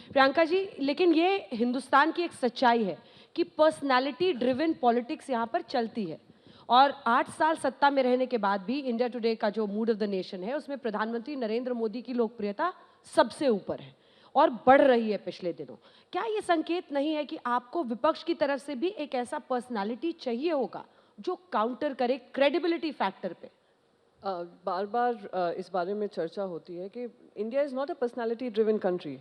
प्रियंका जी, लेकिन ये हिंदुस्तान की एक सच्चाई है कि पर्सनालिटी ड्रिवन पॉलिटिक्स यहाँ पर चलती है। और 8 साल सत्ता में रहने के बाद भी इंडिया टुडे का जो मूड ऑफ द नेशन है, उसमें प्रधानमंत्री नरेंद्र मोदी की लोकप्रियता सबसे ऊपर है और बढ़ रही है पिछले दिनों। क्या ये संकेत नहीं है कि आपको विपक्ष की तरफ से भी एक ऐसा पर्सनालिटी चाहिए होगा जो काउंटर करे क्रेडिबिलिटी फैक्टर पे? बार बार इस बारे में चर्चा होती है कि India is not a personality driven country.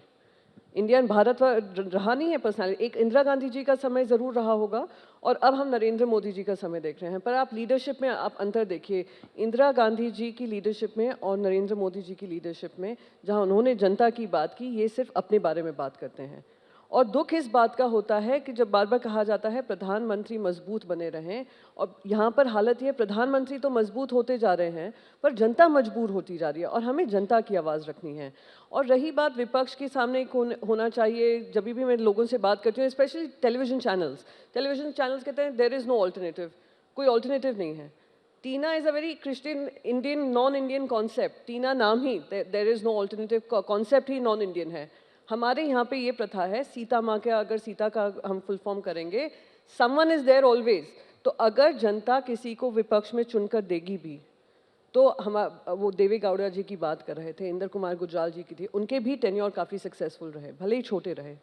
Indian Bharat रहा नहीं है पर्सनालिटी। एक इंदिरा गांधी जी का समय ज़रूर रहा होगा और अब हम नरेंद्र मोदी जी का समय देख रहे हैं। पर आप लीडरशिप में आप अंतर देखिए, इंदिरा गांधी जी की लीडरशिप में और नरेंद्र मोदी जी की लीडरशिप में, जहां उन्होंने जनता की बात की, ये सिर्फ अपने बारे में बात करते हैं। और दुख इस बात का होता है कि जब बार बार कहा जाता है प्रधानमंत्री मजबूत बने रहें, और यहाँ पर हालत ये, प्रधानमंत्री तो मजबूत होते जा रहे हैं पर जनता मजबूर होती जा रही है और हमें जनता की आवाज़ रखनी है। और रही बात विपक्ष के सामने होना चाहिए, जब भी मैं लोगों से बात करती हूँ, स्पेशली टेलीविजन चैनल्स कहते हैं देयर इज़ नो ऑल्टरनेटिव, कोई ऑल्टरनेटिव नहीं है। TINA is a very Christian Indian non Indian concept. TINA नाम ही, there is no alternative concept ही नॉन इंडियन है। हमारे यहाँ पे ये प्रथा है, सीता माँ के, अगर सीता का हम फुल फॉर्म करेंगे, समवन इज देयर ऑलवेज। तो अगर जनता किसी को विपक्ष में चुनकर देगी भी, तो हम वो देवे गौड़ा जी की बात कर रहे थे, इंद्र कुमार गुजराल जी की थी, उनके भी टेन्योर काफ़ी सक्सेसफुल रहे, भले ही छोटे रहे।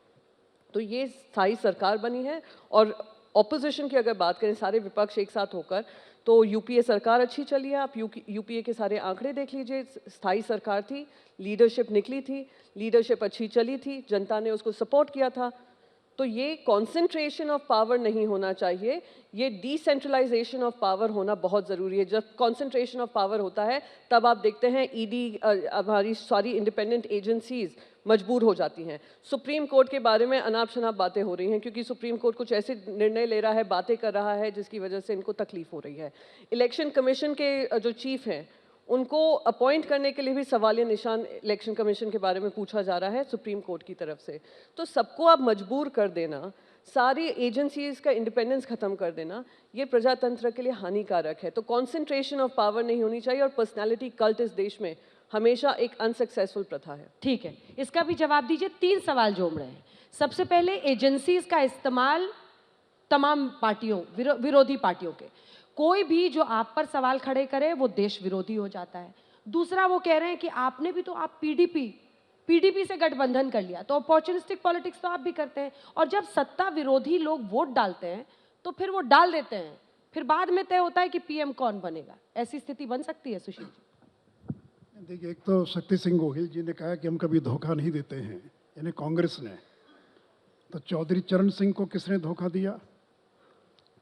तो ये स्थायी सरकार बनी है। और ऑपोजिशन की अगर बात करें, सारे विपक्ष एक साथ होकर, तो यूपीए सरकार अच्छी चली है। आप यूपीए के सारे आंकड़े देख लीजिए, स्थायी सरकार थी, लीडरशिप निकली थी, लीडरशिप अच्छी चली थी, जनता ने उसको सपोर्ट किया था। तो ये कॉन्सेंट्रेशन ऑफ पावर नहीं होना चाहिए, ये डिसेंट्रलाइजेशन ऑफ पावर होना बहुत ज़रूरी है। जब कॉन्सेंट्रेशन ऑफ पावर होता है, तब आप देखते हैं ईडी, हमारी सारी इंडिपेंडेंट एजेंसीज मजबूर हो जाती हैं। सुप्रीम कोर्ट के बारे में अनाप शनाप बातें हो रही हैं, क्योंकि सुप्रीम कोर्ट कुछ ऐसे निर्णय ले रहा है, बातें कर रहा है, जिसकी वजह से इनको तकलीफ हो रही है। इलेक्शन कमीशन के जो चीफ हैं, उनको अपॉइंट करने के लिए भी सवालिया निशान इलेक्शन कमीशन के बारे में पूछा जा रहा है सुप्रीम कोर्ट की तरफ से। तो सबको आप मजबूर कर देना, सारी एजेंसीज का इंडिपेंडेंस खत्म कर देना, ये प्रजातंत्र के लिए हानिकारक है। तो कॉन्सेंट्रेशन ऑफ पावर नहीं होनी चाहिए, और पर्सनैलिटी कल्ट इस देश में हमेशा एक अनसक्सेसफुल प्रथा है। ठीक है, इसका भी जवाब दीजिए। 3 सवाल जोड़ रहे हैं। सबसे पहले, एजेंसीज का इस्तेमाल तमाम पार्टियों, विरोधी पार्टियों के, कोई भी जो आप पर सवाल खड़े करे वो देश विरोधी हो जाता है। दूसरा, वो कह रहे हैं कि आपने भी तो, आप पीडीपी से गठबंधन कर लिया, तो अपॉर्चुनिस्टिक पॉलिटिक्स तो आप भी करते हैं। और जब सत्ता विरोधी लोग वोट डालते हैं तो फिर वो डाल देते हैं, फिर बाद में तय होता है कि पीएम कौन बनेगा। ऐसी स्थिति बन सकती है सुशील जी? देखिए, एक तो शक्ति सिंह गोहिल जी ने कहा कि हम कभी धोखा नहीं देते हैं, यानी कांग्रेस ने। तो चौधरी चरण सिंह को किसने धोखा दिया?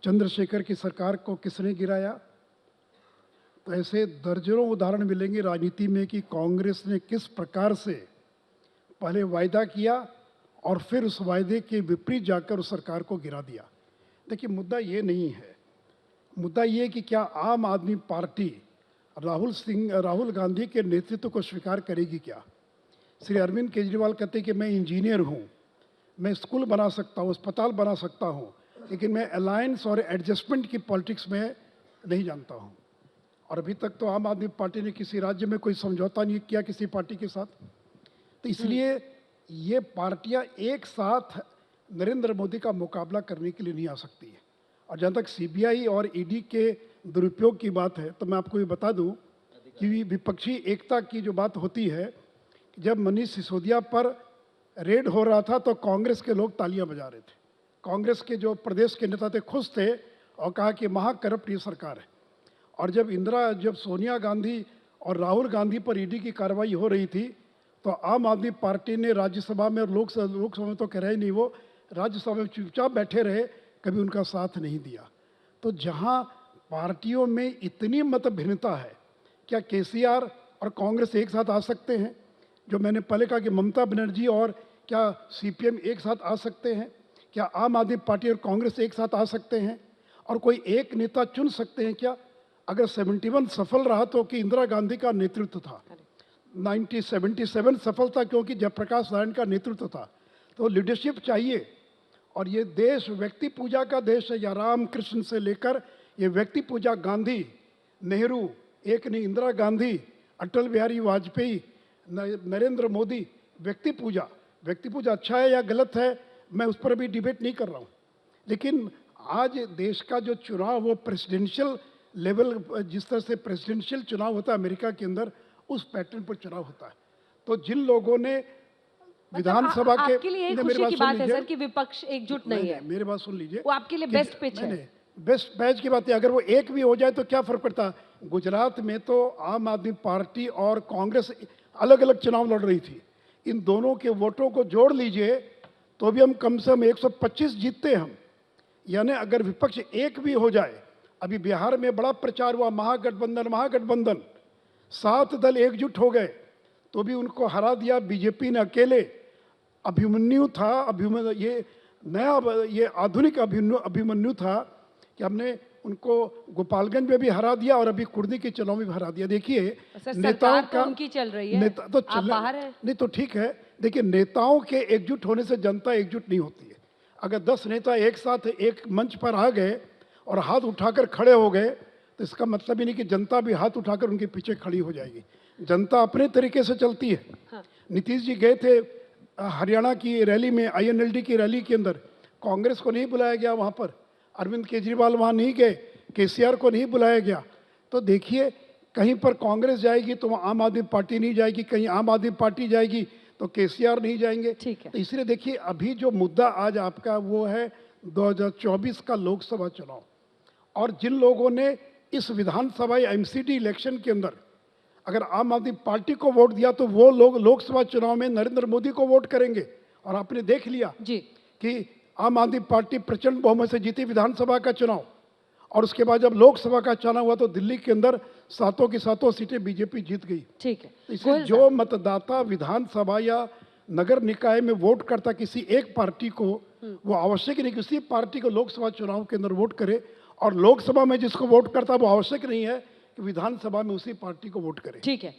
चंद्रशेखर की सरकार को किसने गिराया? तो ऐसे दर्जनों उदाहरण मिलेंगे राजनीति में कि कांग्रेस ने किस प्रकार से पहले वायदा किया और फिर उस वायदे के विपरीत जाकर उस सरकार को गिरा दिया। देखिए, मुद्दा ये नहीं है, मुद्दा ये कि क्या आम आदमी पार्टी राहुल गांधी के नेतृत्व को स्वीकार करेगी क्या? श्री अरविंद केजरीवाल कहते हैं कि मैं इंजीनियर हूँ, मैं स्कूल बना सकता हूँ, अस्पताल बना सकता हूँ, लेकिन मैं अलायंस और एडजस्टमेंट की पॉलिटिक्स में नहीं जानता हूँ। और अभी तक तो आम आदमी पार्टी ने किसी राज्य में कोई समझौता नहीं किया किसी पार्टी के साथ। तो इसलिए ये पार्टियां एक साथ नरेंद्र मोदी का मुकाबला करने के लिए नहीं आ सकती है। और जहाँ तक सीबीआई और ईडी के दुरुपयोग की बात है, तो मैं आपको ये बता दूं कि विपक्षी एकता की जो बात होती है, जब मनीष सिसोदिया पर रेड हो रहा था तो कांग्रेस के लोग तालियां बजा रहे थे। कांग्रेस के जो प्रदेश के नेता थे खुश थे और कहा कि महाकरप्ट ये सरकार है। और जब सोनिया गांधी और राहुल गांधी पर ईडी की कार्रवाई हो रही थी, तो आम आदमी पार्टी ने राज्यसभा में और लोकसभा में तो कह रहे नहीं, वो राज्यसभा में चुपचाप बैठे रहे, कभी उनका साथ नहीं दिया। तो जहां पार्टियों में इतनी मतभिन्नता है, क्या केसीआर और कांग्रेस एक साथ आ सकते हैं? जो मैंने पहले कहा कि ममता बनर्जी और क्या सीपीएम एक साथ आ सकते हैं? क्या आम आदमी पार्टी और कांग्रेस एक साथ आ सकते हैं? और कोई एक नेता चुन सकते हैं क्या? अगर 71 सफल रहा तो कि इंदिरा गांधी का नेतृत्व था, 1977 सफल था क्योंकि जयप्रकाश नारायण का नेतृत्व था। तो लीडरशिप चाहिए। और ये देश व्यक्ति पूजा का देश है, या राम कृष्ण से लेकर ये व्यक्ति पूजा, गांधी, नेहरू, एक नहीं, इंदिरा गांधी, अटल बिहारी वाजपेयी, नरेंद्र मोदी, व्यक्ति पूजा। व्यक्ति पूजा अच्छा है या गलत है, मैं उस पर अभी डिबेट नहीं कर रहा हूँ। लेकिन आज देश का जो चुनाव वो प्रेसिडेंशियल लेवल, जिस तरह से प्रेसिडेंशियल चुनाव होता है अमेरिका के अंदर, उस पैटर्न पर चुनाव होता है। तो जिन लोगों ने विधानसभा के, आपके लिए एक नहीं, मेरी खुशी की सुन बात है लीजिए। सर कि विपक्ष एकजुट नहीं है, मेरी बात सुन लीजिए। वो आपके लिए बेस्ट पिच है। बेस्ट मैच की बात है, अगर वो एक भी हो जाए तो क्या फर्क पड़ता है। गुजरात में तो आम आदमी पार्टी और कांग्रेस अलग अलग चुनाव लड़ रही थी, इन दोनों के वोटों को जोड़ लीजिए तो भी हम कम से कम 125 जीतते हैं हम। यानी अगर विपक्ष एक भी हो जाए, अभी बिहार में बड़ा प्रचार हुआ महागठबंधन, 7 दल एकजुट हो गए तो भी उनको हरा दिया बीजेपी ने अकेले। अभिमन्यु था, ये नया, ये आधुनिक अभिमन्यु था कि हमने उनको गोपालगंज में भी हरा दिया और अभी कुर्दी के चुनाव में भी हरा दिया। देखिए सर, नेताओं सरकार तो का उनकी चल रही है, नेता तो आप बाहर हैं। नहीं तो ठीक है। देखिए नेताओं के एकजुट होने से जनता एकजुट नहीं होती है। अगर 10 नेता एक साथ एक मंच पर आ गए और हाथ उठाकर खड़े हो गए तो इसका मतलब ही नहीं कि जनता भी हाथ उठाकर उनके पीछे खड़ी हो जाएगी। जनता अपने तरीके से चलती है। हाँ। नीतीश जी गए थे हरियाणा की रैली में, INLD की रैली के अंदर, कांग्रेस को नहीं बुलाया गया वहाँ पर, अरविंद केजरीवाल वहाँ नहीं गए, KCR को नहीं बुलाया गया। तो देखिए कहीं पर कांग्रेस जाएगी तो वहाँ आम आदमी पार्टी नहीं जाएगी, कहीं आम आदमी पार्टी जाएगी तो KCR नहीं जाएंगे। ठीक है। तो इसलिए देखिए अभी जो मुद्दा आज आपका वो है 2024 का लोकसभा चुनाव, और जिन लोगों ने इस विधानसभा या MCD इलेक्शन के अंदर अगर आम आदमी पार्टी को वोट दिया तो वो लोग लोकसभा चुनाव में नरेंद्र मोदी को वोट करेंगे। और आपने देख लिया जी कि आम आदमी पार्टी प्रचंड बहुमत से जीती विधानसभा का चुनाव, और उसके बाद जब लोकसभा का चुनाव हुआ तो दिल्ली के अंदर 7 की 7 सीटें बीजेपी जीत गई। ठीक है। तो इसलिए गोयल जो मतदाता विधानसभा या नगर निकाय में वोट करता किसी एक पार्टी को, वो आवश्यक नहीं कि उसी पार्टी को लोकसभा चुनाव के अंदर वोट करे, और लोकसभा में जिसको वोट करता वो आवश्यक नहीं है कि विधानसभा में उसी पार्टी को वोट करे। ठीक है।